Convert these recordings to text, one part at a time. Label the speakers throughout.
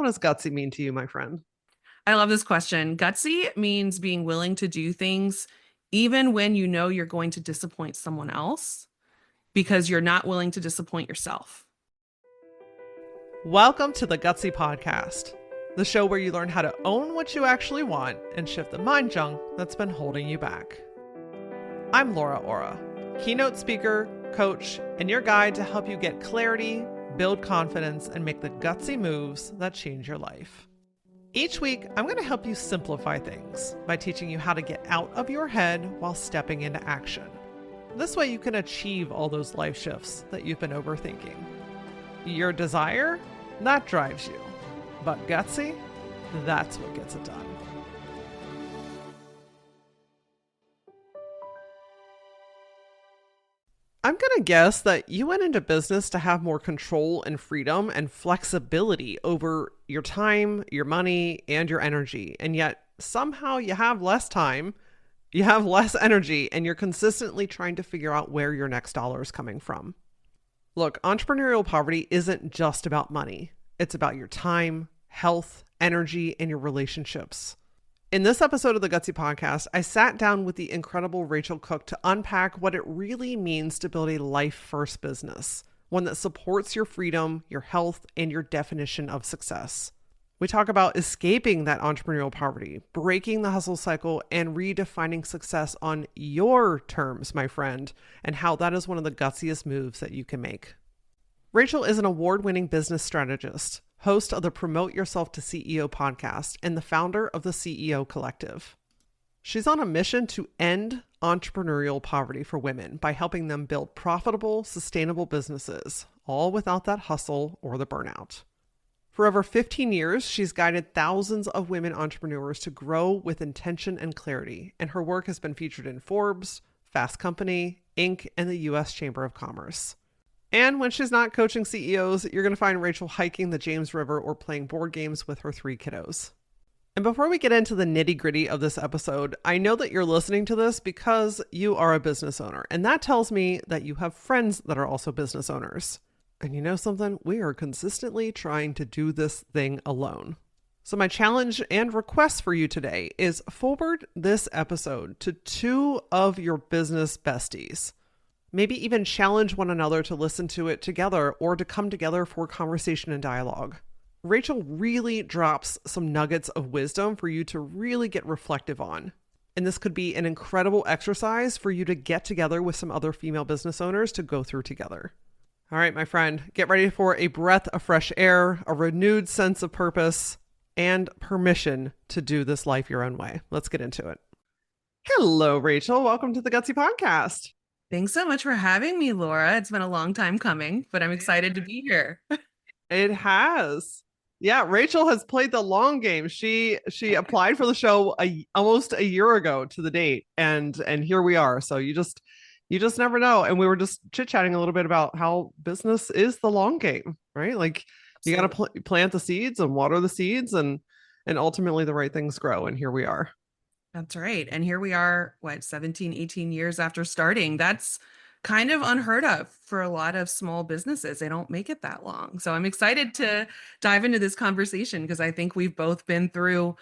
Speaker 1: What does gutsy mean to you, my friend?
Speaker 2: I love this question. Gutsy means being willing to do things even when you know you're going to disappoint someone else because you're not willing to disappoint yourself.
Speaker 1: Welcome to the Gutsy Podcast, the show where you learn how to own what you actually want and shift the mind junk that's been holding you back. I'm Laura Ora, keynote speaker, coach, and your guide to help you get clarity, build confidence, and make the gutsy moves that change your life. Each week, I'm going to help you simplify things by teaching you how to get out of your head while stepping into action. This way you can achieve all those life shifts that you've been overthinking. Your desire, that drives you. But gutsy, that's what gets it done. I'm going to guess that you went into business to have more control and freedom and flexibility over your time, your money, and your energy. And yet somehow you have less time, you have less energy, and you're consistently trying to figure out where your next dollar is coming from. Look, entrepreneurial poverty isn't just about money. It's about your time, health, energy, and your relationships. In this episode of the Gutsy Podcast, I sat down with the incredible Racheal Cook to unpack what it really means to build a life-first business, one that supports your freedom, your health, and your definition of success. We talk about escaping that entrepreneurial poverty, breaking the hustle cycle, and redefining success on your terms, my friend, and how that is one of the gutsiest moves that you can make. Racheal is an award-winning business strategist, host of the Promote Yourself to CEO podcast, and the founder of the CEO Collective. She's on a mission to end entrepreneurial poverty for women by helping them build profitable, sustainable businesses, all without that hustle or the burnout. For over 15 years, she's guided thousands of women entrepreneurs to grow with intention and clarity, and her work has been featured in Forbes, Fast Company, Inc., and the U.S. Chamber of Commerce. And when she's not coaching CEOs, you're going to find Racheal hiking the James River or playing board games with her 3 kiddos. And before we get into the nitty-gritty of this episode, I know that you're listening to this because you are a business owner. And that tells me that you have friends that are also business owners. And you know something? We are consistently trying to do this thing alone. So my challenge and request for you today is forward this episode to 2 of your business besties. Maybe even challenge one another to listen to it together or to come together for conversation and dialogue. Racheal really drops some nuggets of wisdom for you to really get reflective on. And this could be an incredible exercise for you to get together with some other female business owners to go through together. All right, my friend, get ready for a breath of fresh air, a renewed sense of purpose, and permission to do this life your own way. Let's get into it. Hello, Racheal. Welcome to the Gutsy Podcast.
Speaker 2: Thanks so much for having me, Laura. It's been a long time coming, but I'm excited to be here.
Speaker 1: It has. Yeah, Racheal has played the long game. She applied for the show almost a year ago to the date, and here we are. So you just never know. And we were just chit-chatting a little bit about how business is the long game, right? Like you got to plant the seeds and water the seeds, and ultimately the right things grow. And here we are.
Speaker 2: That's right. And here we are, 17, 18 years after starting. That's kind of unheard of for a lot of small businesses. They don't make it that long. So I'm excited to dive into this conversation because I think we've both been through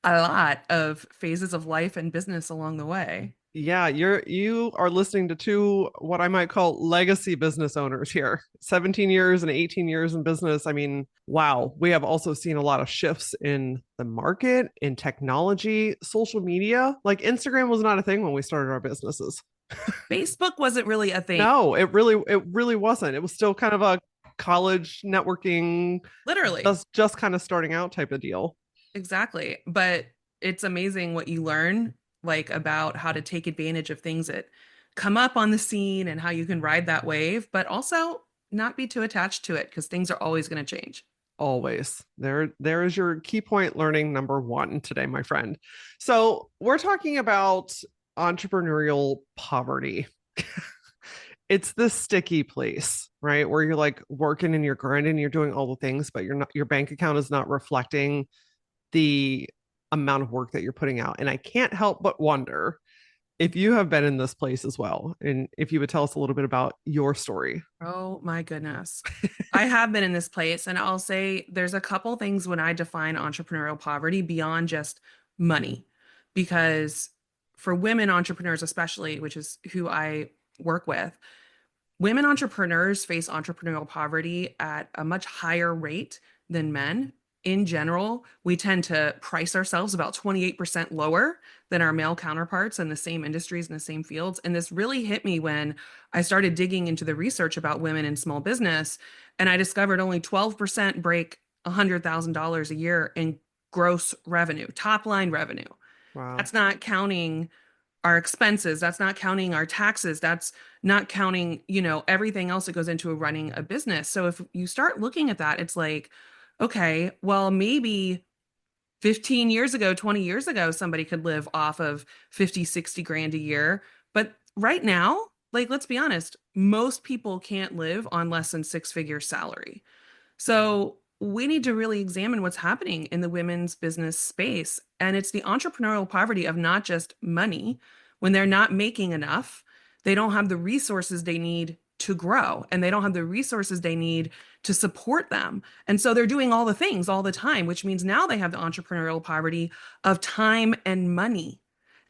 Speaker 2: a lot of phases of life and business along the way.
Speaker 1: Yeah, you are listening to 2 what I might call legacy business owners here. 17 years and 18 years in business. I mean, wow. We have also seen a lot of shifts in the market, in technology, social media. Like Instagram was not a thing when we started our businesses.
Speaker 2: Facebook wasn't really a thing.
Speaker 1: No, it really wasn't. It was still kind of a college networking,
Speaker 2: Literally.
Speaker 1: Just kind of starting out type of deal.
Speaker 2: Exactly. But it's amazing what you learn like about how to take advantage of things that come up on the scene and how you can ride that wave, but also not be too attached to it because things are always going to change.
Speaker 1: Always. There is your key point learning number 1 today, my friend. So we're talking about entrepreneurial poverty. It's this sticky place, right? Where you're like working and you're grinding, you're doing all the things, but your bank account is not reflecting the amount of work that you're putting out. And I can't help but wonder if you have been in this place as well, and if you would tell us a little bit about your story.
Speaker 2: Oh my goodness. I have been in this place, and I'll say there's a couple things when I define entrepreneurial poverty beyond just money. Because for women entrepreneurs, especially, which is who I work with, women entrepreneurs face entrepreneurial poverty at a much higher rate than men. In general, we tend to price ourselves about 28% lower than our male counterparts in the same industries and the same fields. And this really hit me when I started digging into the research about women in small business. And I discovered only 12% break $100,000 a year in gross revenue, top line revenue.
Speaker 1: Wow.
Speaker 2: That's not counting our expenses. That's not counting our taxes. That's not counting, everything else that goes into running a business. So if you start looking at that, it's like, okay, well, maybe 15 years ago, 20 years ago, somebody could live off of 50, 60 grand a year. But right now, like, let's be honest, most people can't live on less than six-figure salary. So we need to really examine what's happening in the women's business space. And it's the entrepreneurial poverty of not just money. When they're not making enough, they don't have the resources they need to grow, and they don't have the resources they need to support them. And so they're doing all the things all the time, which means now they have the entrepreneurial poverty of time and money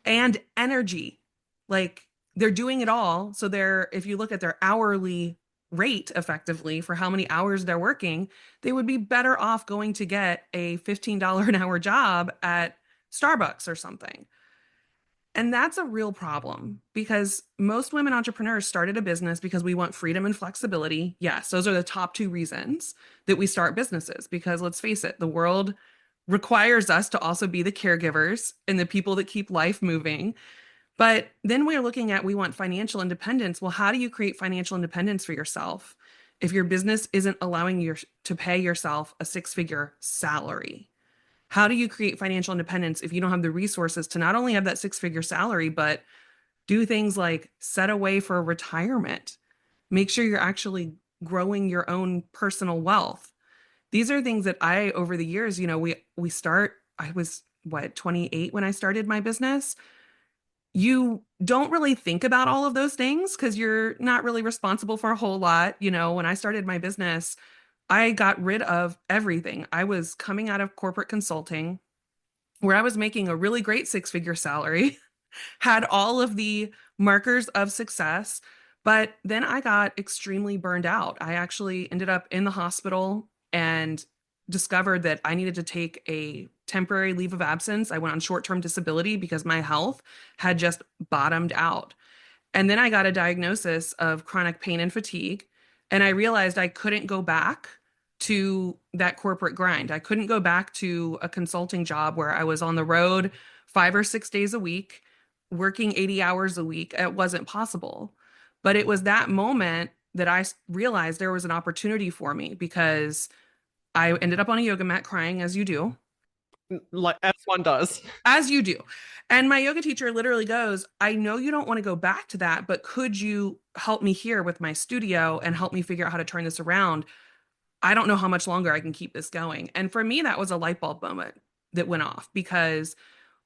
Speaker 2: and energy. Like, they're doing it all. So if you look at their hourly rate effectively for how many hours they're working, they would be better off going to get a $15 an hour job at Starbucks or something. And that's a real problem because most women entrepreneurs started a business because we want freedom and flexibility. Yes, those are the top two reasons that we start businesses, because let's face it, the world requires us to also be the caregivers and the people that keep life moving. But then we're looking at, we want financial independence. Well, how do you create financial independence for yourself if your business isn't allowing you to pay yourself a six-figure salary? How do you create financial independence if you don't have the resources to not only have that six-figure salary, but do things like set away for retirement? Make sure you're actually growing your own personal wealth. These are things that over the years, I was what, 28 when I started my business. You don't really think about all of those things because you're not really responsible for a whole lot. When I started my business, I got rid of everything. I was coming out of corporate consulting where I was making a really great six-figure salary, had all of the markers of success, but then I got extremely burned out. I actually ended up in the hospital and discovered that I needed to take a temporary leave of absence. I went on short-term disability because my health had just bottomed out. And then I got a diagnosis of chronic pain and fatigue. And I realized I couldn't go back to that corporate grind. I couldn't go back to a consulting job where I was on the road 5 or 6 days a week, working 80 hours a week. It wasn't possible. But it was that moment that I realized there was an opportunity for me, because I ended up on a yoga mat crying, as you do.
Speaker 1: Like as one does.
Speaker 2: As you do. And my yoga teacher literally goes, I know you don't want to go back to that, but could you help me here with my studio and help me figure out how to turn this around? I don't know how much longer I can keep this going. And for me, that was a light bulb moment that went off, because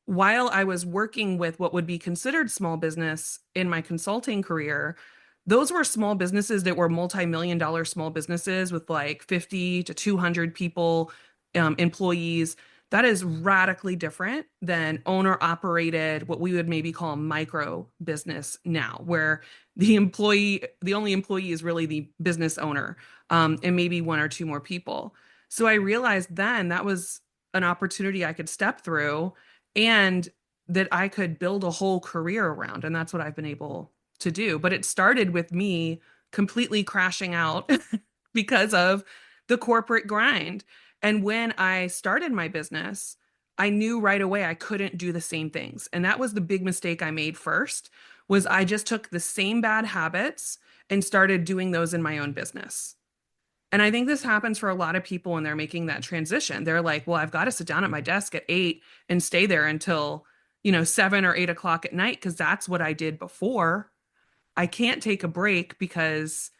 Speaker 2: while I was working with what would be considered small business in my consulting career, those were small businesses that were multi-million dollar small businesses with like 50 to 200 people, employees. That is radically different than owner operated, what we would maybe call micro business now, where the only employee is really the business owner, and maybe one or two more people. So I realized then that was an opportunity I could step through and that I could build a whole career around. And that's what I've been able to do. But it started with me completely crashing out because of the corporate grind. And when I started my business, I knew right away I couldn't do the same things. And that was the big mistake I made first, was I just took the same bad habits and started doing those in my own business. And I think this happens for a lot of people when they're making that transition. They're like, well, I've got to sit down at my desk at 8 and stay there until, 7 or 8 o'clock at night, because that's what I did before. I can't take a break because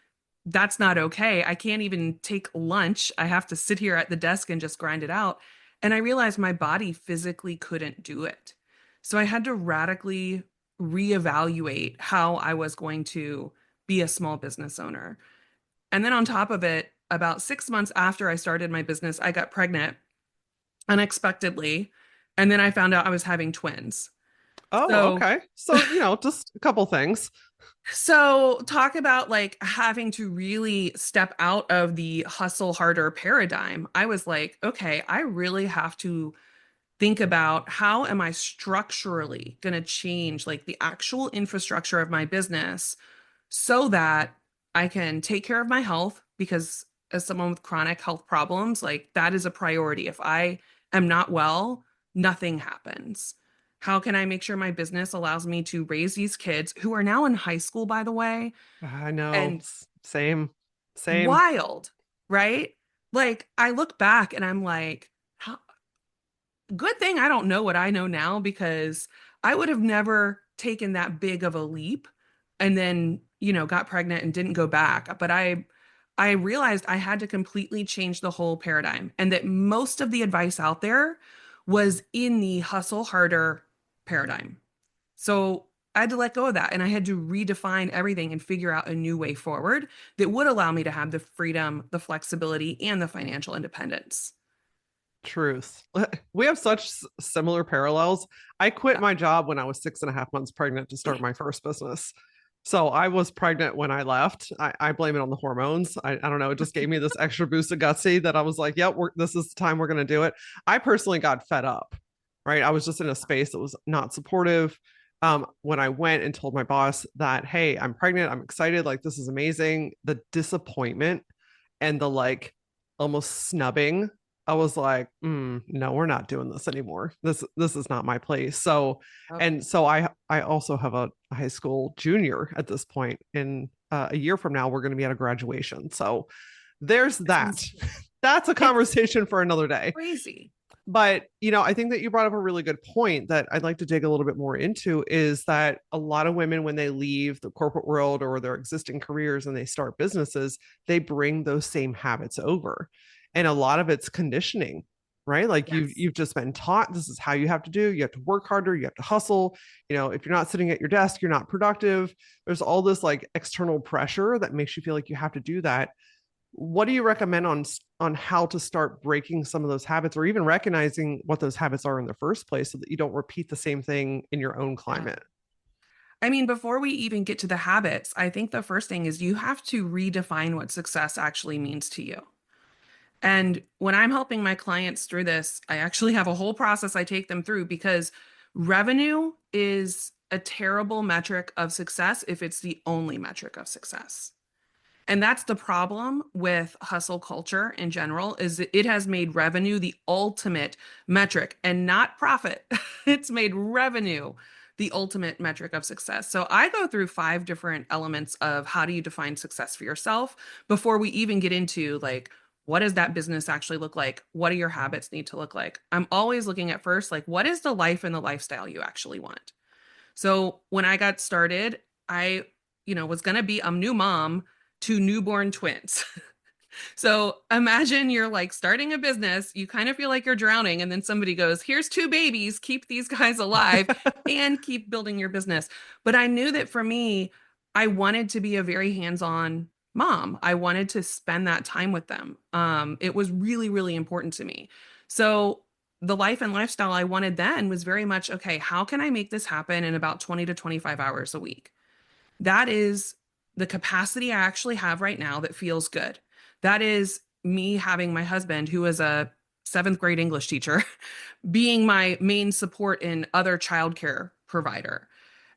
Speaker 2: that's not okay. I can't even take lunch. I have to sit here at the desk and just grind it out. And I realized my body physically couldn't do it. So I had to radically reevaluate how I was going to be a small business owner. And then on top of it, about 6 months after I started my business, I got pregnant unexpectedly. And then I found out I was having twins.
Speaker 1: Oh,
Speaker 2: So,
Speaker 1: okay. So, just a couple things.
Speaker 2: so talk about like having to really step out of the hustle harder paradigm. I was like, okay, I really have to think about how am I structurally going to change like the actual infrastructure of my business so that I can take care of my health because as someone with chronic health problems, like that is a priority. If I am not well, nothing happens. How can I make sure my business allows me to raise these kids who are now in high school, by the way,
Speaker 1: I know.
Speaker 2: and
Speaker 1: Same. Same.
Speaker 2: wild, right? Like I look back and I'm like, how, good thing I don't know what I know now because I would have never taken that big of a leap and then, got pregnant and didn't go back. But I realized I had to completely change the whole paradigm and that most of the advice out there was in the hustle harder paradigm. So I had to let go of that and I had to redefine everything and figure out a new way forward that would allow me to have the freedom, the flexibility, and the financial independence.
Speaker 1: Truth. We have such similar parallels. I quit
Speaker 2: Yeah.
Speaker 1: my job when I was 6.5 months pregnant to start my first business. So I was pregnant when I left. I blame it on the hormones. I don't know. It just gave me this extra boost of gutsy that I was like, yep, this is the time we're going to do it. I personally got fed up, right? I was just in a space that was not supportive. When I went and told my boss that, hey, I'm pregnant, I'm excited, like this is amazing, the disappointment and the like almost snubbing, I was like, no, we're not doing this anymore. This is not my place. So,
Speaker 2: Oh,
Speaker 1: and so I also have a high school junior at this point. In a year from now, we're going to be at a graduation. So there's
Speaker 2: it's
Speaker 1: that.
Speaker 2: insane.
Speaker 1: That's a
Speaker 2: It's
Speaker 1: conversation for another day.
Speaker 2: crazy.
Speaker 1: But I think that you brought up a really good point that I'd like to dig a little bit more into is that a lot of women, when they leave the corporate world or their existing careers and they start businesses, they bring those same habits over. And a lot of it's conditioning, right? Like
Speaker 2: Yes.
Speaker 1: you've just been taught this is how you have to do. You have to work harder, you have to hustle. If you're not sitting at your desk, you're not productive. There's all this like external pressure that makes you feel like you have to do that. What do you recommend on how to start breaking some of those habits or even recognizing what those habits are in the first place so that you don't repeat the same thing in your own
Speaker 2: Yeah.
Speaker 1: climate?
Speaker 2: I mean, before we even get to the habits, I think the first thing is you have to redefine what success actually means to you. And when I'm helping my clients through this, I actually have a whole process I take them through because revenue is a terrible metric of success if it's the only metric of success. And that's the problem with hustle culture in general is that it has made revenue the ultimate metric and not profit. It's made revenue the ultimate metric of success. So I go through 5 different elements of how do you define success for yourself before we even get into like what does that business actually look like? What do your habits need to look like? I'm always looking at first like what is the life and the lifestyle you actually want? So when I got started, I, was going to be a new mom to newborn twins. So imagine you're like starting a business, you kind of feel like you're drowning, and then somebody goes, here's 2 babies, keep these guys alive and keep building your business. But I knew that for me, I wanted to be a very hands-on mom. I wanted to spend that time with them. It was really, really important to me. So the life and lifestyle I wanted then was very much, okay, how can I make this happen in about 20 to 25 hours a week? That is the capacity I actually have right now that feels good. That is me having my husband, who is a seventh grade English teacher, being my main support in other childcare provider.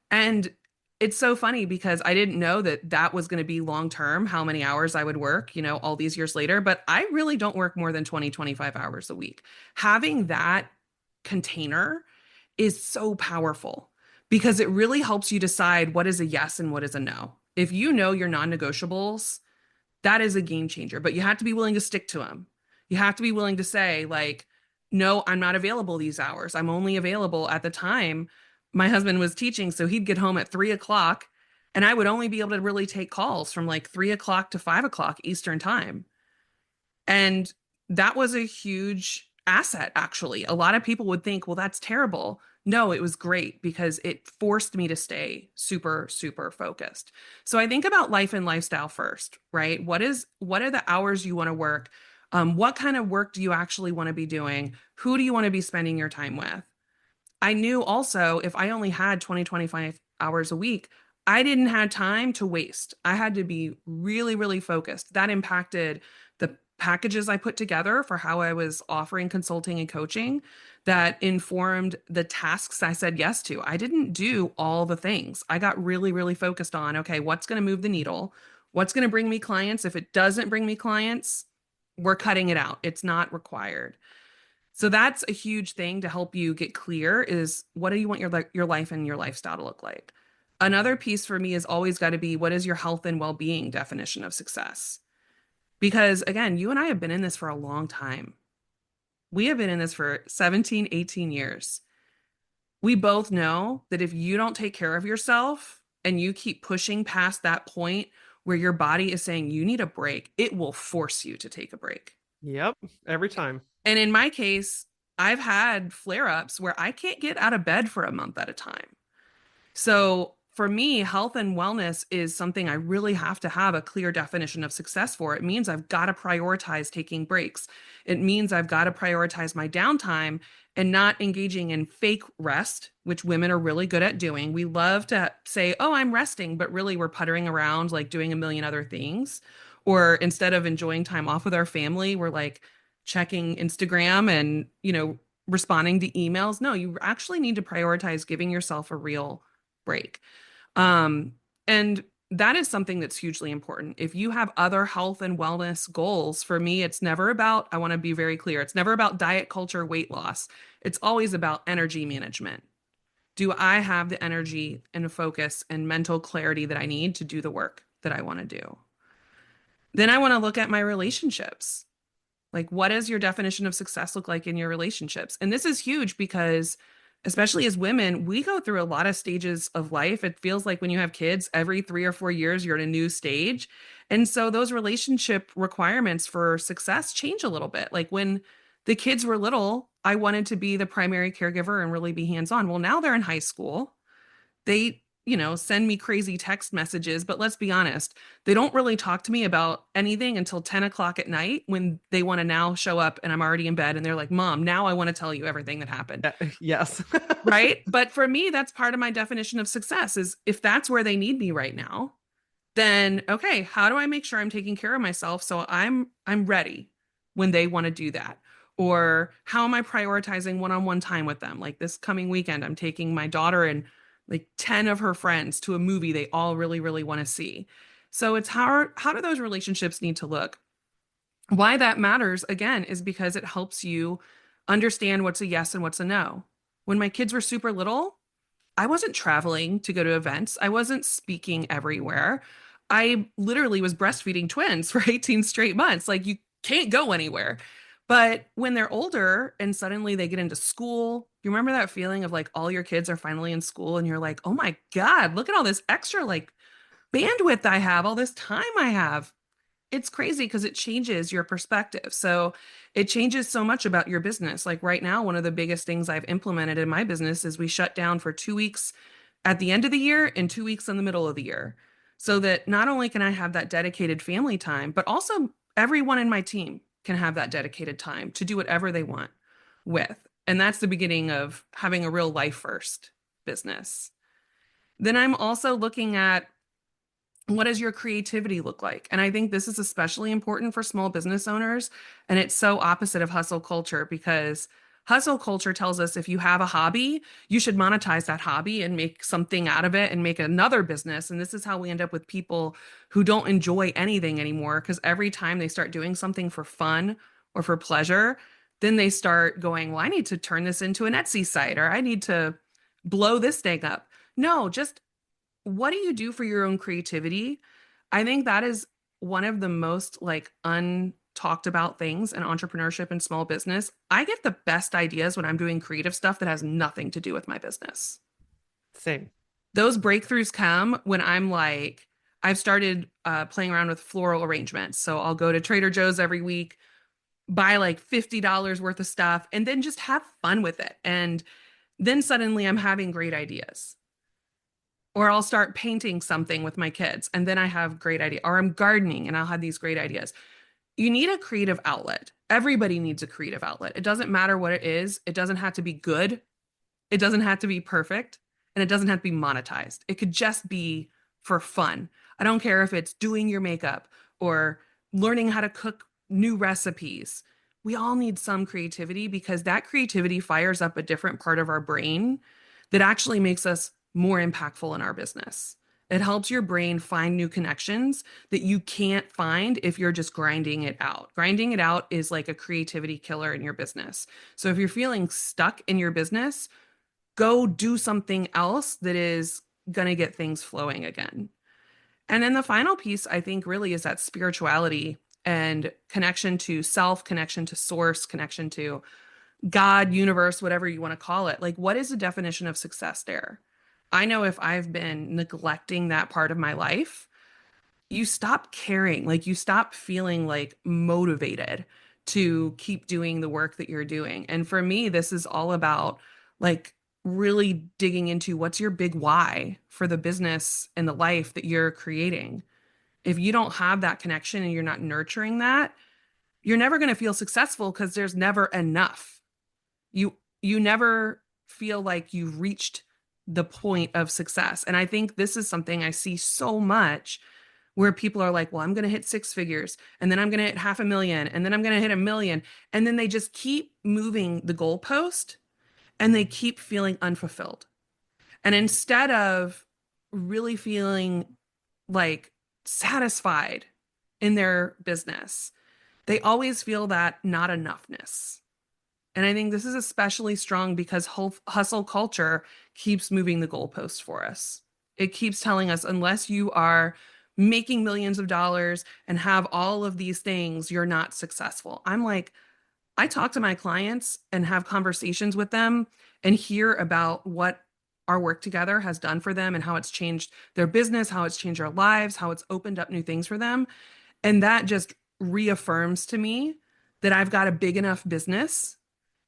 Speaker 2: And it's so funny because I didn't know that that was going to be long term, how many hours I would work, all these years later. But I really don't work more than 20, 25 hours a week. Having that container is so powerful because it really helps you decide what is a yes and what is a no. If you know your non negotiables, that is a game changer, but you have to be willing to stick to them. You have to be willing to say, like, no, I'm not available these hours. I'm only available at the time my husband was teaching. So he'd get home at 3 o'clock, and I would only be able to really take calls from like 3 o'clock to 5 o'clock Eastern time. And that was a huge asset, actually. A lot of people would think, well, that's terrible. No, it was great because it forced me to stay super, super focused. So I think about life and lifestyle first, right? What are the hours you want to work? What kind of work do you actually want to be doing? Who do you want to be spending your time with? I knew also if I only had 20, 25 hours a week, I didn't have time to waste. I had to be really, really focused. That impacted the packages I put together for how I was offering consulting and coaching. That informed the tasks I said yes to. I didn't do all the things. I got really, really focused on, okay, what's going to move the needle? What's going to bring me clients? If it doesn't bring me clients, we're cutting it out. It's not required. So that's a huge thing to help you get clear is what do you want your life and your lifestyle to look like? Another piece for me is always got to be what is your health and well-being definition of success? Because again, you and I have been in this for a long time. We have been in this for 17, 18 years. We both know that if you don't take care of yourself and you keep pushing past that point where your body is saying you need a break, it will force you to take a break.
Speaker 1: Yep, every time.
Speaker 2: And in my case, I've had flare ups where I can't get out of bed for a month at a time. So for me, health and wellness is something I really have to have a clear definition of success for. It means I've got to prioritize taking breaks. It means I've got to prioritize my downtime and not engaging in fake rest, which women are really good at doing. We love to say, oh, I'm resting, but really we're puttering around, like doing a million other things. Or instead of enjoying time off with our family, we're like checking Instagram and, responding to emails. No, you actually need to prioritize giving yourself a real break. Um, and that is something that's hugely important. If you have other health and wellness goals, for me, it's never about, I want to be very clear, it's never about diet culture, weight loss. It's always about energy management. Do I have the energy and focus and mental clarity that I need to do the work that I want to do? Then I want to look at my relationships. Like, what does your definition of success look like in your relationships? And this is huge because, especially as women, we go through a lot of stages of life. It feels like when you have kids, every 3 or 4 years, you're in a new stage. And so those relationship requirements for success change a little bit. Like when the kids were little, I wanted to be the primary caregiver and really be hands on. Well, now they're in high school. They, send me crazy text messages, but let's be honest, they don't really talk to me about anything until 10 o'clock at night when they want to now show up and I'm already in bed and they're like, Mom, now I want to tell you everything that happened.
Speaker 1: Yes.
Speaker 2: Right. But for me, that's part of my definition of success is if that's where they need me right now, then okay, how do I make sure I'm taking care of myself so I'm ready when they want to do that? Or how am I prioritizing one-on-one time with them? Like this coming weekend, I'm taking my daughter and like 10 of her friends to a movie they all really, really want to see. So it's how do those relationships need to look? Why that matters again is because it helps you understand what's a yes and what's a no. When my kids were super little, I wasn't traveling to go to events. I wasn't speaking everywhere. I literally was breastfeeding twins for 18 straight months. Like you can't go anywhere. But when they're older and suddenly they get into school, you remember that feeling of like all your kids are finally in school and you're like, "Oh my God, look at all this extra like bandwidth I have, all this time I have." It's crazy because it changes your perspective. So it changes so much about your business. Like right now, one of the biggest things I've implemented in my business is we shut down for 2 weeks at the end of the year and 2 weeks in the middle of the year. So that not only can I have that dedicated family time, but also everyone in my team can have that dedicated time to do whatever they want with. And that's the beginning of having a real life first business. Then I'm also looking at what does your creativity look like? And I think this is especially important for small business owners. And it's so opposite of hustle culture because hustle culture tells us if you have a hobby, you should monetize that hobby and make something out of it and make another business. And this is how we end up with people who don't enjoy anything anymore because every time they start doing something for fun or for pleasure, then they start going, well, I need to turn this into an Etsy site or I need to blow this thing up. No, just what do you do for your own creativity? I think that is one of the most like untalked about things in entrepreneurship and small business. I get the best ideas when I'm doing creative stuff that has nothing to do with my business.
Speaker 1: Same.
Speaker 2: Those breakthroughs come when I'm like, I've started playing around with floral arrangements. So I'll go to Trader Joe's every week, buy like $50 worth of stuff and then just have fun with it. And then suddenly I'm having great ideas. Or I'll start painting something with my kids and then I have great idea. Or I'm gardening and I'll have these great ideas. You need a creative outlet. Everybody needs a creative outlet. It doesn't matter what it is. It doesn't have to be good. It doesn't have to be perfect. And it doesn't have to be monetized. It could just be for fun. I don't care if it's doing your makeup or learning how to cook new recipes. We all need some creativity because that creativity fires up a different part of our brain that actually makes us more impactful in our business. It helps your brain find new connections that you can't find if you're just grinding it out. Grinding it out is like a creativity killer in your business. So if you're feeling stuck in your business, go do something else that is going to get things flowing again. And then the final piece, I think, really is that spirituality and connection to self, connection to source, connection to God, universe, whatever you want to call it. Like, what is the definition of success there? I know if I've been neglecting that part of my life, you stop caring, like you stop feeling like motivated to keep doing the work that you're doing. And for me, this is all about like really digging into what's your big why for the business and the life that you're creating. If you don't have that connection and you're not nurturing that, you're never going to feel successful because there's never enough. You never feel like you've reached the point of success. And I think this is something I see so much where people are like, well, I'm going to hit six figures and then I'm going to hit 500,000 and then I'm going to hit 1 million. And then they just keep moving the goalpost and they keep feeling unfulfilled. And instead of really feeling like satisfied in their business, they always feel that not enoughness. And I think this is especially strong because hustle culture keeps moving the goalposts for us. It keeps telling us unless you are making millions of dollars and have all of these things, you're not successful. I'm like, I talk to my clients and have conversations with them and hear about what our work together has done for them and how it's changed their business, how it's changed their lives, how it's opened up new things for them. And that just reaffirms to me that I've got a big enough business.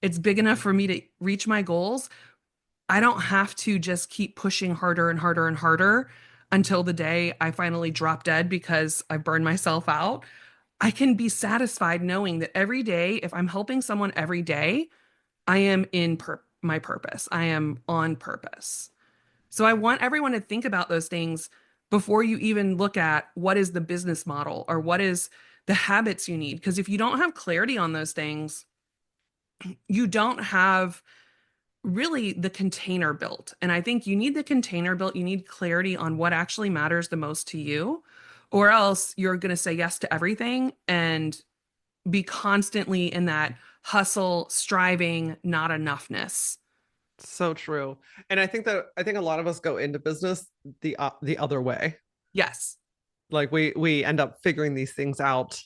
Speaker 2: It's big enough for me to reach my goals. I don't have to just keep pushing harder and harder and harder until the day I finally drop dead because I burned myself out. I can be satisfied knowing that every day, if I'm helping someone every day, I am in my purpose. I am on purpose. So I want everyone to think about those things before you even look at what is the business model or what is the habits you need. Because if you don't have clarity on those things, you don't have really the container built. And I think you need the container built. You need clarity on what actually matters the most to you, or else you're going to say yes to everything and be constantly in that hustle, striving, not enoughness.
Speaker 1: So true. And I think a lot of us go into business the other way.
Speaker 2: Yes.
Speaker 1: Like we end up figuring these things out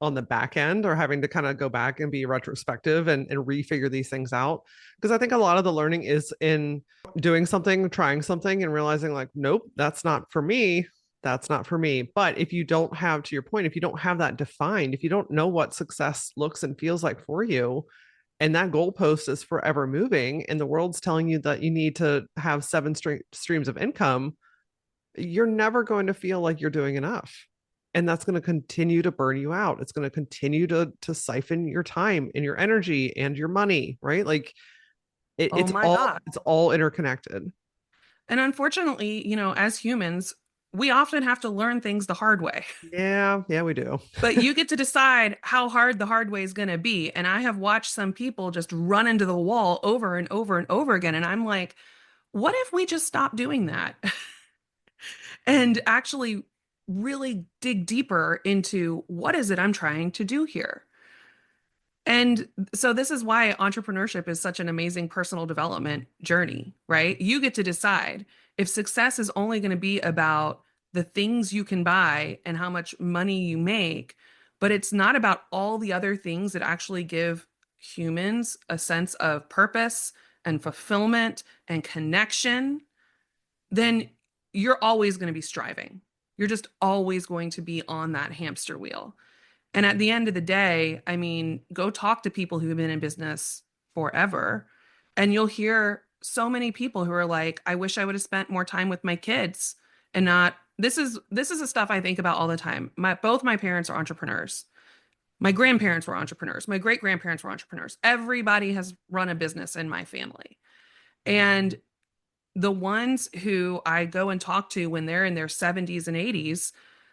Speaker 1: on the back end or having to kind of go back and be retrospective and refigure these things out. Because I think a lot of the learning is in doing something, trying something and realizing like, nope, that's not for me. That's not for me. But if you don't have, to your point, if you don't have that defined, if you don't know what success looks and feels like for you, and that goalpost is forever moving, and the world's telling you that you need to have seven streams of income, you're never going to feel like you're doing enough. And that's going to continue to burn you out. It's going to continue to siphon your time and your energy and your money, right? Like
Speaker 2: Oh my God.
Speaker 1: it's all interconnected.
Speaker 2: And unfortunately, as humans, we often have to learn things the hard way.
Speaker 1: Yeah, yeah, we do.
Speaker 2: But you get to decide how hard the hard way is going to be. And I have watched some people just run into the wall over and over and over again. And I'm like, what if we just stop doing that and actually really dig deeper into what is it I'm trying to do here? And so this is why entrepreneurship is such an amazing personal development journey, right? You get to decide if success is only going to be about the things you can buy and how much money you make, but it's not about all the other things that actually give humans a sense of purpose and fulfillment and connection, then you're always going to be striving. You're just always going to be on that hamster wheel. And at the end of the day, I mean, go talk to people who have been in business forever, and you'll hear so many people who are like, I wish I would have spent more time with my kids and not this is the stuff I think about all the time. Both my parents are entrepreneurs. My grandparents were entrepreneurs. My great grandparents were entrepreneurs. Everybody has run a business in my family. And the ones who I go and talk to when they're in their 70s and 80s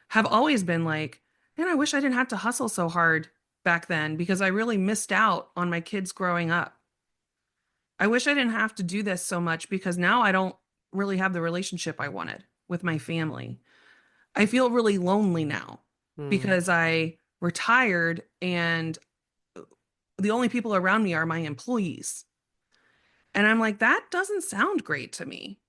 Speaker 2: have always been like, man, I wish I didn't have to hustle so hard back then because I really missed out on my kids growing up. I wish I didn't have to do this so much because now I don't really have the relationship I wanted with my family. I feel really lonely now
Speaker 1: Hmm.
Speaker 2: because I retired and the only people around me are my employees. And I'm like, that doesn't sound great to me.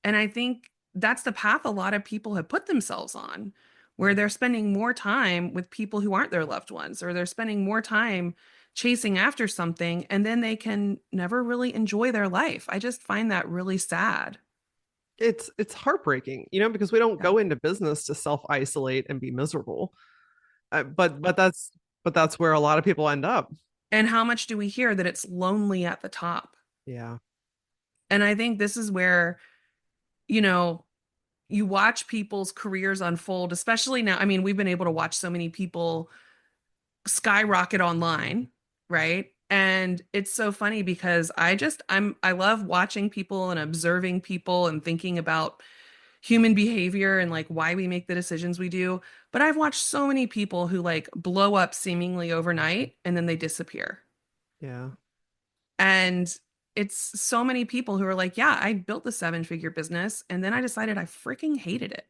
Speaker 2: And I think that's the path a lot of people have put themselves on, where they're spending more time with people who aren't their loved ones, or they're spending more time chasing after something, and then they can never really enjoy their life. I just find that really sad.
Speaker 1: It's heartbreaking, because we don't
Speaker 2: Yeah.
Speaker 1: go into business to self-isolate and be miserable. But that's where a lot of people end up.
Speaker 2: And how much do we hear that it's lonely at the top?
Speaker 1: Yeah.
Speaker 2: And I think this is where, you know, you watch people's careers unfold, especially now. I mean, we've been able to watch so many people skyrocket online, right? And it's so funny because I love watching people and observing people and thinking about human behavior and like why we make the decisions we do. But I've watched so many people who like blow up seemingly overnight and then they disappear.
Speaker 1: Yeah.
Speaker 2: And it's so many people who are like, yeah, I built the seven-figure business and then I decided I freaking hated it.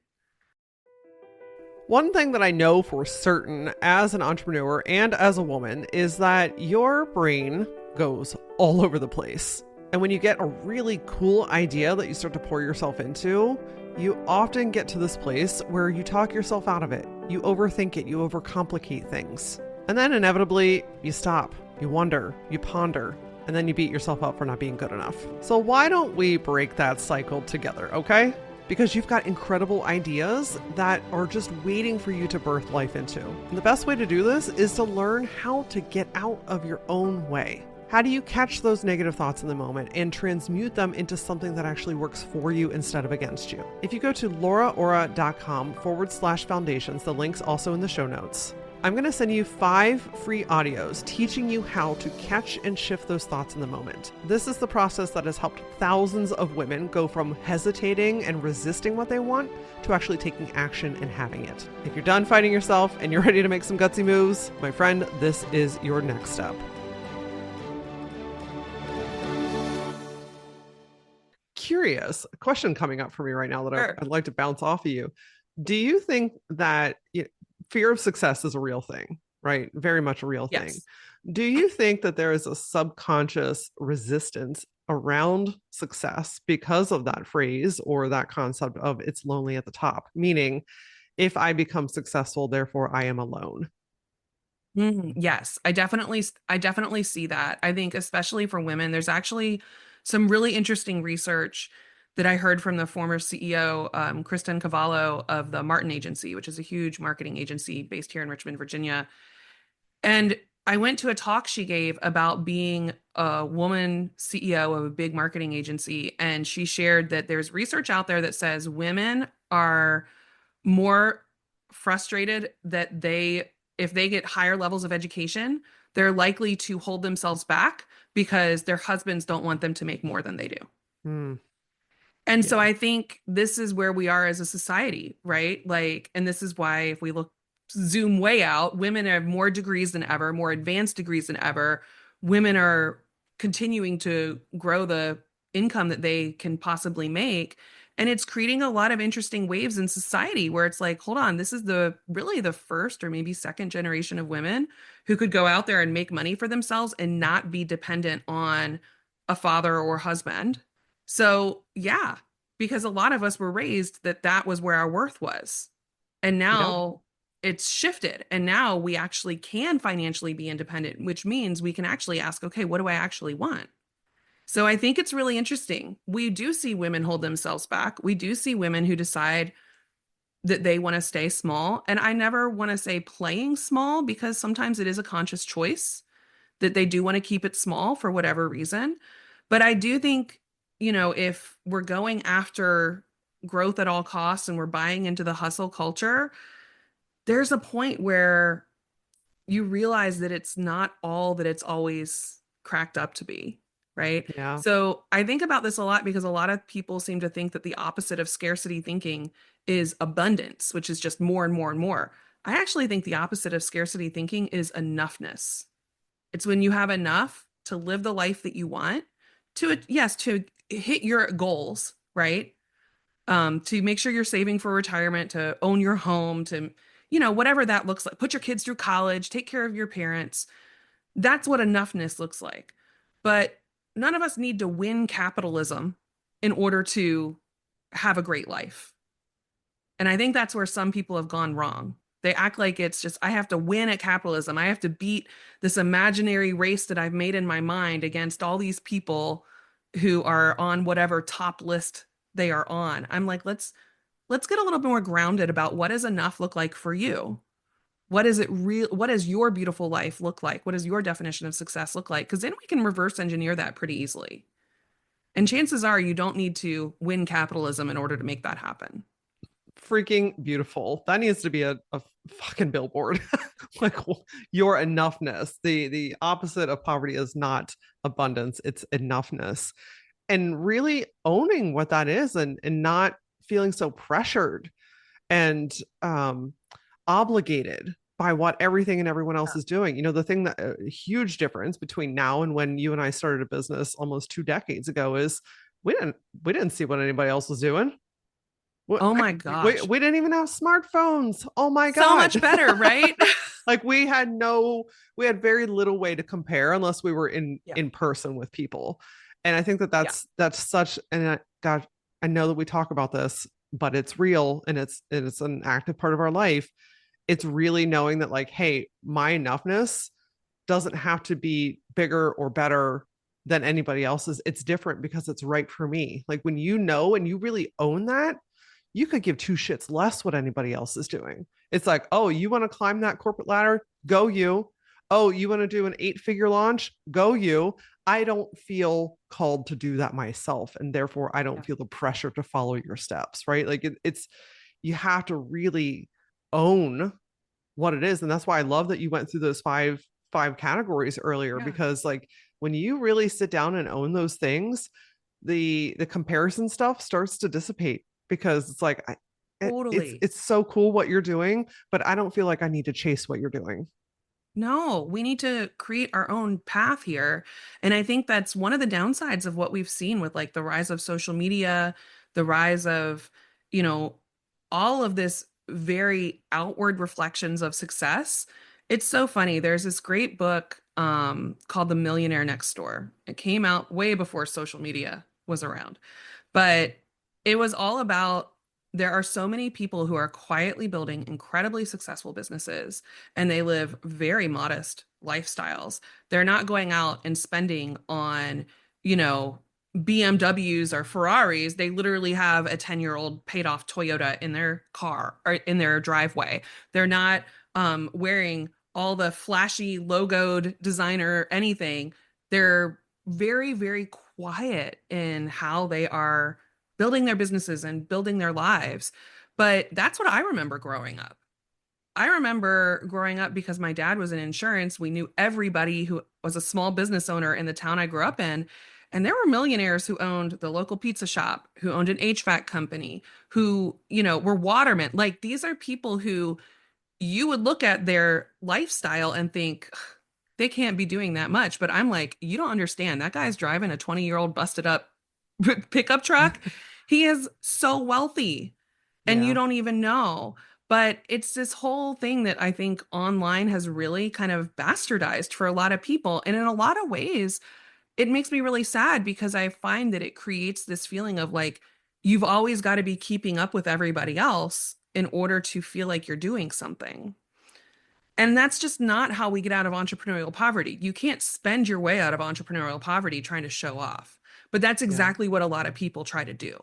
Speaker 1: One thing that I know for certain as an entrepreneur and as a woman is that your brain goes all over the place. And when you get a really cool idea that you start to pour yourself into, you often get to this place where you talk yourself out of it. You overthink it, you overcomplicate things. And then inevitably, you stop, you wonder, you ponder, and then you beat yourself up for not being good enough. So why don't we break that cycle together, okay? Because you've got incredible ideas that are just waiting for you to birth life into. And the best way to do this is to learn how to get out of your own way. How do you catch those negative thoughts in the moment and transmute them into something that actually works for you instead of against you? If you go to lauraora.com/foundations, the link's also in the show notes. I'm going to send you 5 free audios teaching you how to catch and shift those thoughts in the moment. This is the process that has helped thousands of women go from hesitating and resisting what they want to actually taking action and having it. If you're done fighting yourself and you're ready to make some gutsy moves, my friend, this is your next step. Curious, a question coming up for me right now that
Speaker 2: Sure.
Speaker 1: I'd like to bounce off of you. Do you think that fear of success is a real thing, right? Very much a real thing.
Speaker 2: Yes.
Speaker 1: Do you think that there is a subconscious resistance around success because of that phrase or that concept of it's lonely at the top? Meaning, if I become successful, therefore I am alone.
Speaker 2: Yes, I definitely see that. I think especially for women, there's actually some really interesting research that I heard from the former CEO, Kristen Cavallo of the Martin Agency, which is a huge marketing agency based here in Richmond, Virginia. And I went to a talk she gave about being a woman CEO of a big marketing agency, and she shared that there's research out there that says women are more frustrated that if they get higher levels of education, they're likely to hold themselves back because their husbands don't want them to make more than they do.
Speaker 1: Hmm.
Speaker 2: And so
Speaker 1: Yeah.
Speaker 2: I think this is where we are as a society, right? Like, and this is why if we look zoom way out, women have more degrees than ever, more advanced degrees than ever. Women are continuing to grow the income that they can possibly make. And it's creating a lot of interesting waves in society where it's like, hold on, this is the really the first or maybe second generation of women who could go out there and make money for themselves and not be dependent on a father or husband. So, yeah, because a lot of us were raised that that was where our worth was. And
Speaker 1: Yep.
Speaker 2: now it's shifted. And now we actually can financially be independent, which means we can actually ask, okay, what do I actually want? So I think it's really interesting. We do see women hold themselves back. We do see women who decide, that they want to stay small. And I never want to say playing small because sometimes it is a conscious choice that they do want to keep it small for whatever reason. But I do think, if we're going after growth at all costs and we're buying into the hustle culture, there's a point where you realize that it's not all that it's always cracked up to be, right?
Speaker 1: Yeah.
Speaker 2: So I think about this a lot because a lot of people seem to think that the opposite of scarcity thinking is abundance, which is just more and more and more. I actually think the opposite of scarcity thinking is enoughness. It's when you have enough to live the life that you want, to, yes, to hit your goals, right? To make sure you're saving for retirement, to own your home, to, whatever that looks like, put your kids through college, take care of your parents. That's what enoughness looks like. But none of us need to win capitalism in order to have a great life. And I think that's where some people have gone wrong. They act like it's just, I have to win at capitalism. I have to beat this imaginary race that I've made in my mind against all these people who are on whatever top list they are on. I'm like, let's get a little bit more grounded about what does enough look like for you? What does your beautiful life look like? What does your definition of success look like? Because then we can reverse engineer that pretty easily. And chances are you don't need to win capitalism in order to make that happen.
Speaker 1: Freaking beautiful. That needs to be a fucking billboard. Like your enoughness. The opposite of poverty is not abundance, it's enoughness. And really owning what that is, and not feeling so pressured and obligated by what everything and everyone else is doing. The thing that a huge difference between now and when you and I started a business almost 2 decades ago is we didn't see what anybody else was doing.
Speaker 2: Oh
Speaker 1: Heck,
Speaker 2: my
Speaker 1: we,
Speaker 2: gosh.
Speaker 1: we didn't even have smartphones. Oh my
Speaker 2: So much
Speaker 1: God.
Speaker 2: better, right?
Speaker 1: Like we had very little way to compare unless we were in
Speaker 2: Yeah.
Speaker 1: in person with people. And I think that
Speaker 2: Yeah.
Speaker 1: that's such, and God, I know that we talk about this, but it's real, and it's an active part of our life. It's really knowing that, like, hey, my enoughness doesn't have to be bigger or better than anybody else's. It's different because it's right for me. Like when you know and you really own that, you could give two shits less what anybody else is doing. It's like, oh, you want to climb that corporate ladder? Go you. Oh, you want to do an 8-figure launch? Go you. I don't feel called to do that myself. And therefore, I don't
Speaker 2: Yeah.
Speaker 1: feel the pressure to follow your steps, right? Like it's, you have to really own what it is. And that's why I love that you went through those five categories earlier,
Speaker 2: Yeah.
Speaker 1: because like when you really sit down and own those things, the comparison stuff starts to dissipate, because it's like it's
Speaker 2: Totally.
Speaker 1: it's so cool what you're doing, but I don't feel like I need to chase what you're doing.
Speaker 2: No, we need to create our own path here. And I think that's one of the downsides of what we've seen with like the rise of social media, the rise of, you know, all of this very outward reflections of success. It's so funny. There's this great book called The Millionaire Next Door. It came out way before social media was around. But it was all about there are so many people who are quietly building incredibly successful businesses and they live very modest lifestyles. They're not going out and spending on, you know, BMWs or Ferraris. They literally have a 10-year-old paid off Toyota in their car or in their driveway. They're not wearing all the flashy logoed designer anything. They're very, very quiet in how they are building their businesses and building their lives. But that's what I remember growing up. I remember growing up because my dad was in insurance. We knew everybody who was a small business owner in the town I grew up in. And there were millionaires who owned the local pizza shop, who owned an HVAC company, who, were watermen. Like these are people who you would look at their lifestyle and think they can't be doing that much. But I'm like, you don't understand. That guy's driving a 20-year-old busted up pickup truck. He is so wealthy and you
Speaker 1: Yeah.
Speaker 2: don't even know. But it's this whole thing that I think online has really kind of bastardized for a lot of people. And in a lot of ways, it makes me really sad because I find that it creates this feeling of like, you've always got to be keeping up with everybody else in order to feel like you're doing something. And that's just not how we get out of entrepreneurial poverty. You can't spend your way out of entrepreneurial poverty trying to show off. But that's
Speaker 1: Yeah.
Speaker 2: exactly what a lot of people try to do.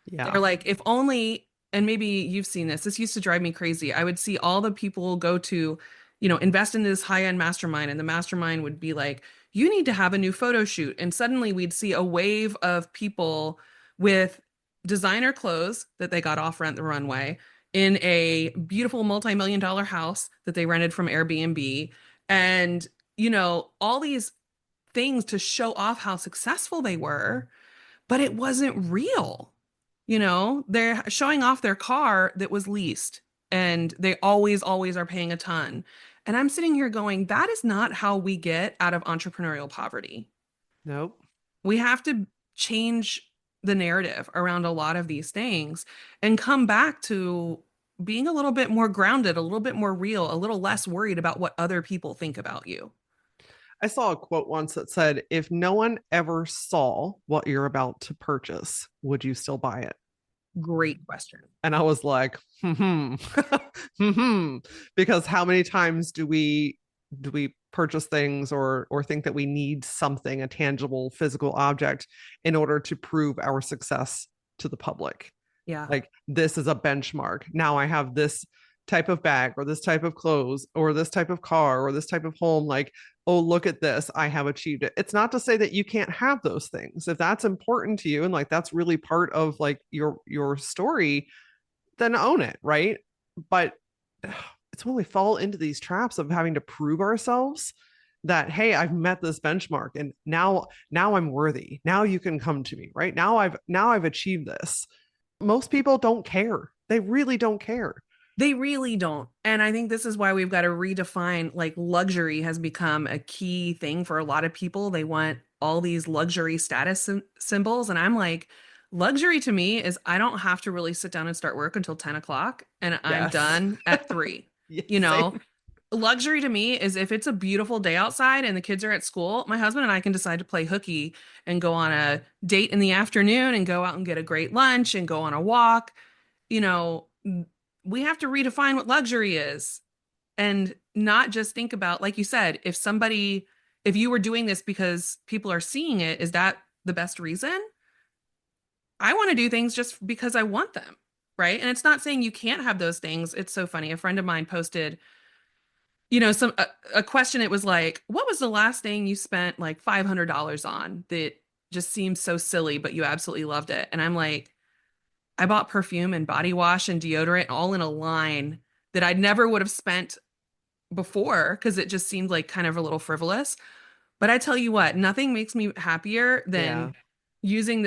Speaker 2: They're
Speaker 1: Yeah.
Speaker 2: like, if only and maybe you've seen this. This used to drive me crazy. I would see all the people go to, invest in this high-end mastermind, and the mastermind would be like, you need to have a new photo shoot. And suddenly we'd see a wave of people with designer clothes that they got off rent the runway in a beautiful multi-million dollar house that they rented from Airbnb. And, all these things to show off how successful they were, but it wasn't real. They're showing off their car that was leased, and they always, always are paying a ton. And I'm sitting here going, that is not how we get out of entrepreneurial poverty.
Speaker 1: Nope.
Speaker 2: We have to change the narrative around a lot of these things and come back to being a little bit more grounded, a little bit more real, a little less worried about what other people think about you.
Speaker 1: I saw a quote once that said, if no one ever saw what you're about to purchase, would you still buy it?
Speaker 2: Great question.
Speaker 1: And I was like, because how many times do we purchase things or think that we need something, a tangible physical object, in order to prove our success to the public?
Speaker 2: Yeah.
Speaker 1: Like, this is a benchmark. Now I have this type of bag or this type of clothes or this type of car or this type of home. Like, oh, look at this, I have achieved it. It's not to say that you can't have those things. If that's important to you and like that's really part of like your story, then own it, right? But it's when we fall into these traps of having to prove ourselves that, hey, I've met this benchmark and now I'm worthy. Now you can come to me, right? Now I've achieved this. Most people don't care. They really don't care.
Speaker 2: They really don't. And I think this is why we've got to redefine, like, luxury has become a key thing for a lot of people. They want all these luxury status symbols. And I'm like, luxury to me is I don't have to really sit down and start work until 10 o'clock and I'm
Speaker 1: Yes.
Speaker 2: done at 3.
Speaker 1: Yes,
Speaker 2: You know,
Speaker 1: same.
Speaker 2: luxury to me is if it's a beautiful day outside and the kids are at school, my husband and I can decide to play hooky and go on a date in the afternoon and go out and get a great lunch and go on a walk. You know, we have to redefine what luxury is and not just think about, like you said, if you were doing this because people are seeing it, is that the best reason? I want to do things just because I want them. Right. And it's not saying you can't have those things. It's so funny. A friend of mine posted, a question. It was like, what was the last thing you spent like $500 on that just seems so silly, but you absolutely loved it? And I'm like, I bought perfume and body wash and deodorant all in a line that I never would have spent before because it just seemed like kind of a little frivolous. But I tell you what, nothing makes me happier
Speaker 1: Yeah.
Speaker 2: than using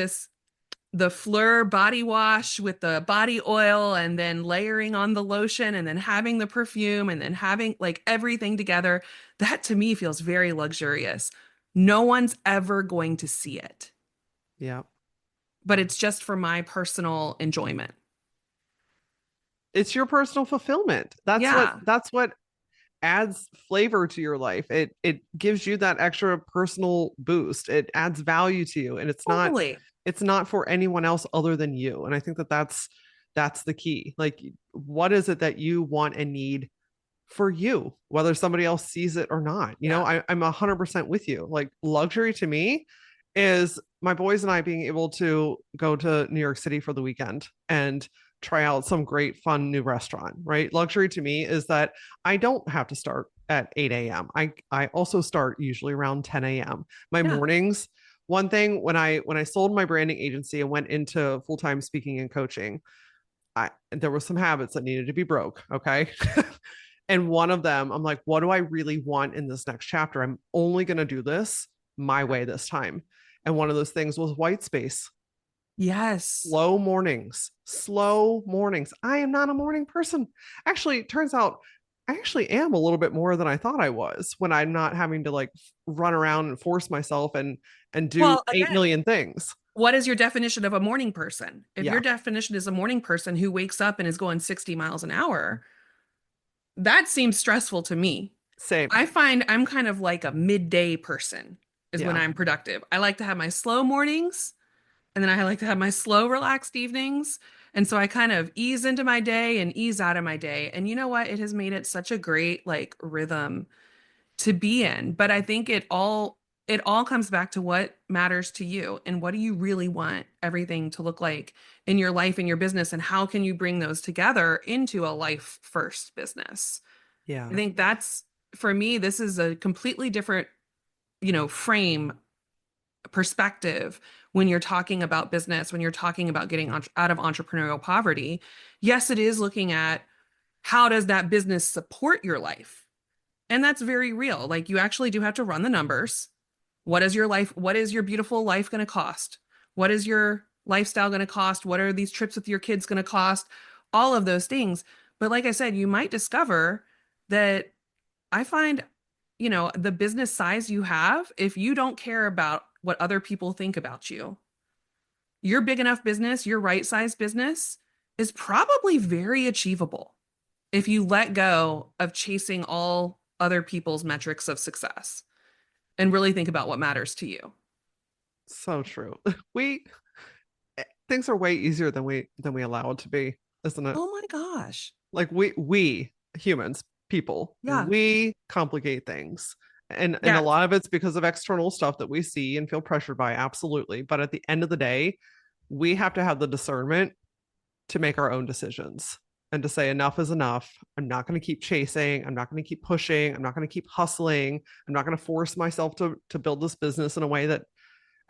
Speaker 2: the Fleur body wash with the body oil and then layering on the lotion and then having the perfume and then having like everything together. That to me feels very luxurious. No one's ever going to see it,
Speaker 1: Yeah.
Speaker 2: but it's just for my personal enjoyment.
Speaker 1: It's your personal fulfillment.
Speaker 2: Yeah,
Speaker 1: That's what adds flavor to your life. It gives you that extra personal boost. It adds value to you and
Speaker 2: totally.
Speaker 1: it's not for anyone else other than you. And I think that that's the key. Like, what is it that you want and need for you, whether somebody else sees it or not?
Speaker 2: Yeah.
Speaker 1: I'm 100% with you. Like, luxury to me is my boys and I being able to go to New York City for the weekend and try out some great fun new restaurant, right? Luxury to me is that I don't have to start at 8 a.m. I also start usually around 10 a.m. My
Speaker 2: Yeah.
Speaker 1: mornings, one thing when I sold my branding agency and went into full-time speaking and coaching, there were some habits that needed to be broke. Okay. And one of them, I'm like, what do I really want in this next chapter? I'm only going to do this my way this time. And one of those things was white space.
Speaker 2: Yes.
Speaker 1: Slow mornings. I am not a morning person. Actually, it turns out I actually am a little bit more than I thought I was when I'm not having to like run around and force myself and do
Speaker 2: Well,
Speaker 1: 8
Speaker 2: again,
Speaker 1: million things.
Speaker 2: what is your definition of a morning person? If your
Speaker 1: Yeah,
Speaker 2: definition is a morning person who wakes up and is going 60 miles an hour, that seems stressful to me.
Speaker 1: same.
Speaker 2: I find I'm kind of like a midday person is when
Speaker 1: Yeah.
Speaker 2: I'm productive. I like to have my slow mornings and then I like to have my slow, relaxed evenings. And so I kind of ease into my day and ease out of my day. And you know what? It has made it such a great like rhythm to be in. But I think it all it all comes back to what matters to you and what do you really want everything to look like in your life, in your business, and how can you bring those together into a life first business. I
Speaker 1: Yeah.
Speaker 2: think that's, for me, this is a completely different, frame perspective when you're talking about business, when you're talking about getting out of entrepreneurial poverty. Yes, it is looking at how does that business support your life? And that's very real. Like you actually do have to run the numbers. What is your beautiful life going to cost? What is your lifestyle going to cost? What are these trips with your kids going to cost? All of those things. But like I said, you might discover that I find, the business size you have, if you don't care about what other people think about you, your big enough business, your right size business is probably very achievable if you let go of chasing all other people's metrics of success and really think about what matters to you.
Speaker 1: So true. We things are way easier than we allow it to be, isn't it?
Speaker 2: Oh my gosh.
Speaker 1: Like we humans, people,
Speaker 2: Yeah.
Speaker 1: we complicate things. And a
Speaker 2: Yes.
Speaker 1: lot of it's because of external stuff that we see and feel pressured by, absolutely. But at the end of the day, we have to have the discernment to make our own decisions and to say enough is enough. I'm not going to keep chasing. I'm not going to keep pushing. I'm not going to keep hustling. I'm not going to force myself to build this business in a way that,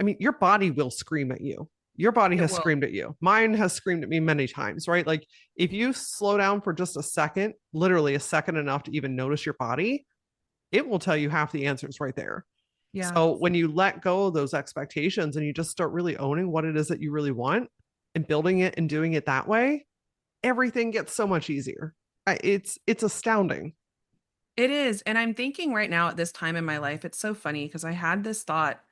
Speaker 1: I mean, your body will scream at you. Your body
Speaker 2: It
Speaker 1: has
Speaker 2: will.
Speaker 1: screamed at you. Mine has screamed at me many times, right? Like if you slow down for just a second, literally a second enough to even notice your body, it will tell you half the answers right there.
Speaker 2: Yeah.
Speaker 1: So when you let go of those expectations and you just start really owning what it is that you really want and building it and doing it that way, everything gets so much easier. It's astounding.
Speaker 2: It is. And I'm thinking right now at this time in my life, it's so funny because I had this thought.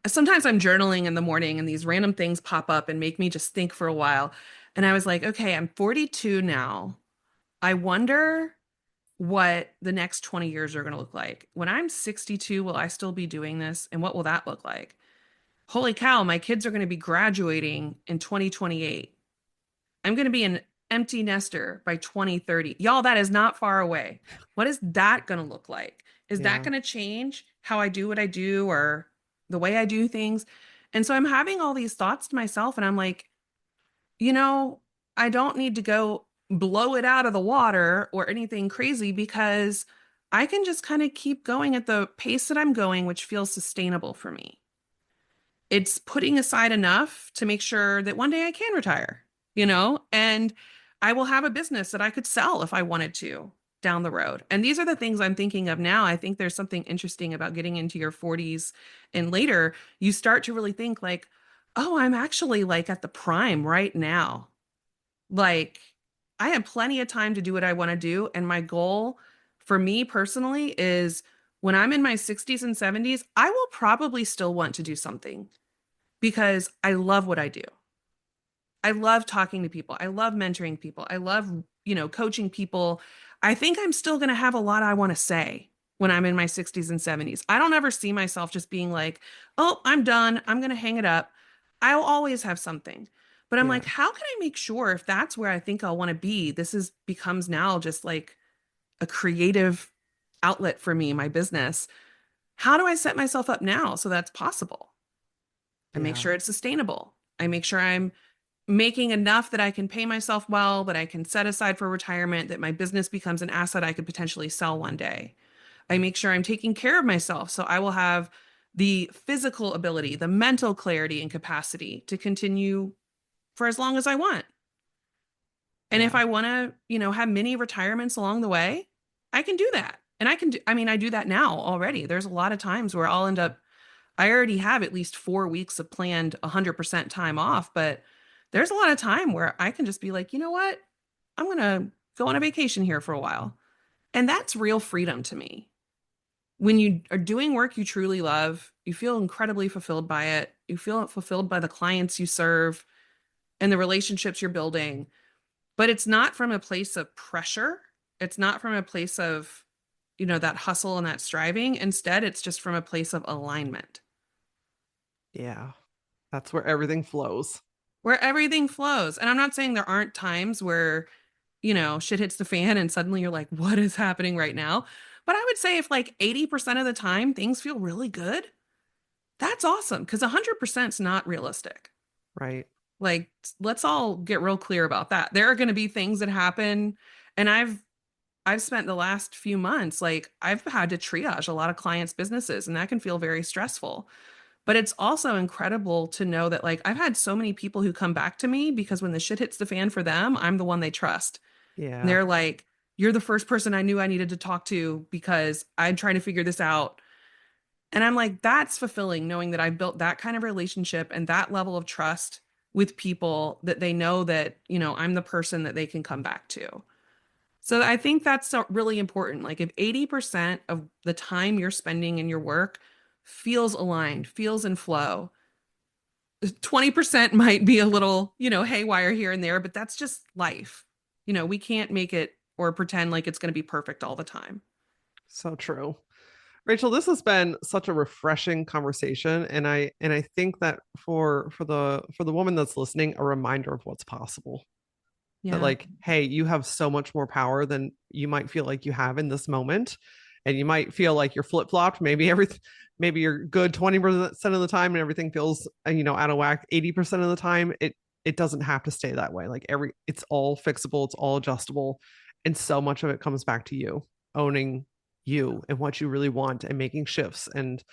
Speaker 2: Sometimes I'm journaling in the morning and these random things pop up and make me just think for a while. And I was like, okay, I'm 42 now. I wonder what the next 20 years are going to look like. When I'm 62, will I still be doing this? And what will that look like? Holy cow, my kids are going to be graduating in 2028. I'm going to be an empty nester by 2030. Y'all, that is not far away. What is that going to look like? Is that
Speaker 1: Yeah.
Speaker 2: going to change how I do what I do or the way I do things? And so I'm having all these thoughts to myself, and I'm like, you know, I don't need to go blow it out of the water or anything crazy because I can just kind of keep going at the pace that I'm going, which feels sustainable for me. It's putting aside enough to make sure that one day I can retire, and I will have a business that I could sell if I wanted to down the road. And these are the things I'm thinking of now. I think there's something interesting about getting into your 40s and later, you start to really think like, oh, I'm actually like at the prime right now. Like, I have plenty of time to do what I want to do. And my goal for me personally is when I'm in my 60s and 70s, I will probably still want to do something because I love what I do. I love talking to people. I love mentoring people. I love, coaching people. I think I'm still going to have a lot I want to say when I'm in my 60s and 70s. I don't ever see myself just being like, oh, I'm done. I'm going to hang it up. I'll always have something. But I'm
Speaker 1: Yeah.
Speaker 2: like, how can I make sure if that's where I think I'll want to be, this is becomes now just like a creative outlet for me, my business. How do I set myself up now so that's possible? I make
Speaker 1: Yeah.
Speaker 2: sure it's sustainable. I make sure I'm making enough that I can pay myself well, that I can set aside for retirement, that my business becomes an asset I could potentially sell one day. I make sure I'm taking care of myself so I will have the physical ability, the mental clarity and capacity to continue for as long as I want. And if
Speaker 1: Yeah.
Speaker 2: I want to, have mini retirements along the way, I can do that. And I can do, I mean, I do that now already. There's a lot of times where I'll end up, I already have at least 4 weeks of planned 100% time off, but there's a lot of time where I can just be like, you know what? I'm going to go on a vacation here for a while. And that's real freedom to me. When you are doing work you truly love, you feel incredibly fulfilled by it. You feel fulfilled by the clients you serve and the relationships you're building. But it's not from a place of pressure. It's not from a place of, that hustle and that striving. Instead, it's just from a place of alignment
Speaker 1: Yeah. That's where everything flows.
Speaker 2: where everything flows. And I'm not saying there aren't times where, shit hits the fan and suddenly you're like, what is happening right now? But I would say if like 80% of the time things feel really good, that's awesome because 100% is not realistic.
Speaker 1: Right.
Speaker 2: Like, let's all get real clear about that. There are going to be things that happen, and I've spent the last few months like I've had to triage a lot of clients' businesses, and that can feel very stressful. But it's also incredible to know that like I've had so many people who come back to me because when the shit hits the fan for them, I'm the one they trust. And
Speaker 1: Yeah.
Speaker 2: they're like, "You're the first person I knew I needed to talk to because I'm trying to figure this out." And I'm like, that's fulfilling knowing that I've built that kind of relationship and that level of trust with people that they know that, I'm the person that they can come back to. So I think that's really important. Like if 80% of the time you're spending in your work feels aligned, feels in flow, 20% might be a little, haywire here and there, but that's just life. We can't make it or pretend like it's going to be perfect all the time.
Speaker 1: So true. Racheal, this has been such a refreshing conversation, and I think that for the woman that's listening, a reminder of what's possible. That
Speaker 2: Yeah.
Speaker 1: like, hey, you have so much more power than you might feel like you have in this moment, and you might feel like you're flip-flopped. Maybe you're good 20% of the time, and everything feels out of whack 80% of the time. It doesn't have to stay that way. Like it's all fixable, it's all adjustable, and so much of it comes back to you owning you and what you really want and making shifts and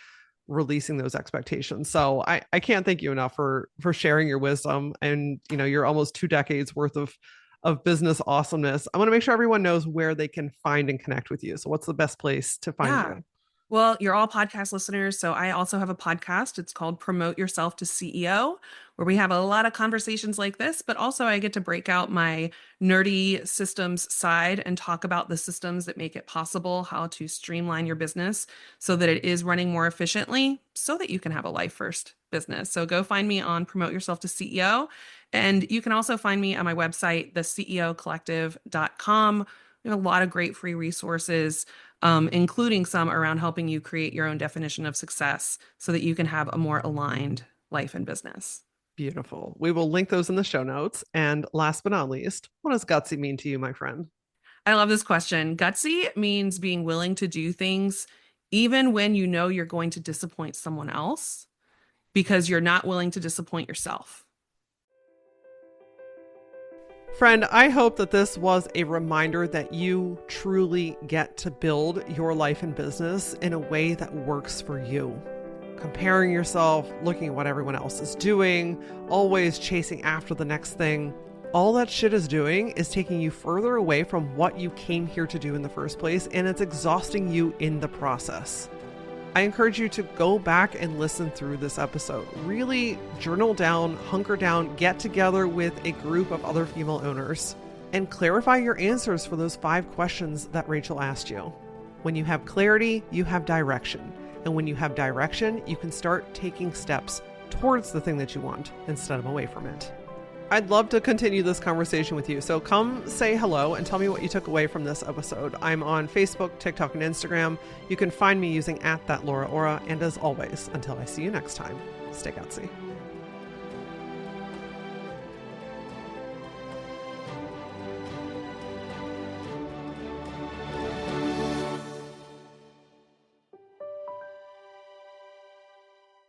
Speaker 1: releasing those expectations. So I can't thank you enough for sharing your wisdom and your almost 2 decades worth of business awesomeness. I want to make sure everyone knows where they can find and connect with you. So what's the best place to find
Speaker 2: Yeah.
Speaker 1: you?
Speaker 2: Well, you're all podcast listeners. So I also have a podcast. It's called Promote Yourself to CEO, where we have a lot of conversations like this, but also I get to break out my nerdy systems side and talk about the systems that make it possible, how to streamline your business so that it is running more efficiently so that you can have a life first business. So go find me on Promote Yourself to CEO. And you can also find me on my website, theceocollective.com. We have a lot of great free resources, including some around helping you create your own definition of success so that you can have a more aligned life and business.
Speaker 1: Beautiful. We will link those in the show notes. And last but not least, what does gutsy mean to you, my friend?
Speaker 2: I love this question. Gutsy means being willing to do things even when you know you're going to disappoint someone else because you're not willing to disappoint yourself.
Speaker 1: Friend, I hope that this was a reminder that you truly get to build your life and business in a way that works for you. Comparing yourself, looking at what everyone else is doing, always chasing after the next thing, all that shit is doing is taking you further away from what you came here to do in the first place, and it's exhausting you in the process. I encourage you to go back and listen through this episode. Really journal down, hunker down, get together with a group of other female owners and clarify your answers for those 5 questions that Racheal asked you. When you have clarity, you have direction. And when you have direction, you can start taking steps towards the thing that you want instead of away from it. I'd love to continue this conversation with you. So come say hello and tell me what you took away from this episode. I'm on Facebook, TikTok, and Instagram. You can find me using @thatlauraora. And as always, until I see you next time, stay gutsy.